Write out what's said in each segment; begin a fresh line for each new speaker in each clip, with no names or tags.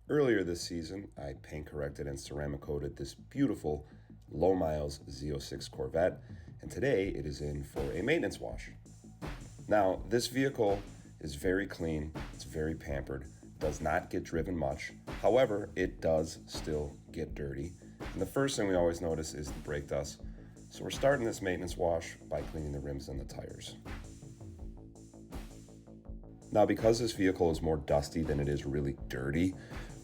Earlier this season, I paint corrected and ceramic coated this beautiful low miles Z06 Corvette, and today it is in for a maintenance wash. Now, this vehicle is very clean, it's very pampered, does not get driven much. However, it does still get dirty. And the first thing we always notice is the brake dust. So we're starting this maintenance wash by cleaning the rims and the tires. Now, because this vehicle is more dusty than it is really dirty,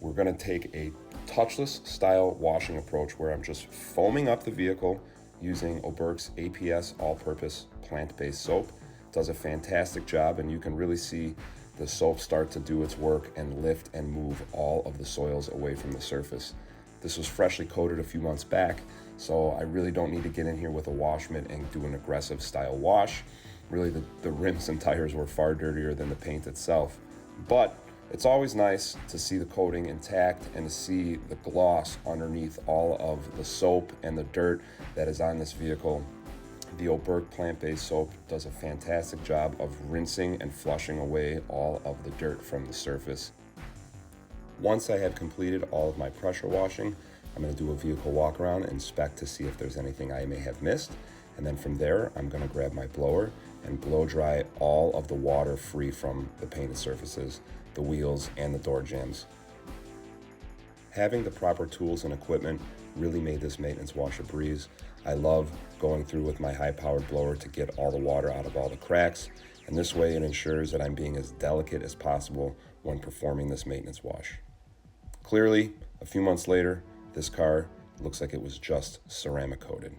we're going to take a touchless style washing approach where I'm just foaming up the vehicle using Oberk's APS all-purpose plant-based soap. It does a fantastic job, and you can really see the soap start to do its work and lift and move all of the soils away from the surface. This was freshly coated a few months back, so I really don't need to get in here with a wash mitt and do an aggressive style wash. Really, the rims and tires were far dirtier than the paint itself. But it's always nice to see the coating intact and to see the gloss underneath all of the soap and the dirt that is on this vehicle. The Oberk plant-based soap does a fantastic job of rinsing and flushing away all of the dirt from the surface. Once I have completed all of my pressure washing, I'm going to do a vehicle walk around and inspect to see if there's anything I may have missed. And then from there, I'm going to grab my blower and blow dry all of the water free from the painted surfaces, the wheels, and the door jambs. Having the proper tools and equipment really made this maintenance wash a breeze. I love going through with my high-powered blower to get all the water out of all the cracks, and this way it ensures that I'm being as delicate as possible when performing this maintenance wash. Clearly, a few months later, this car looks like it was just ceramic coated.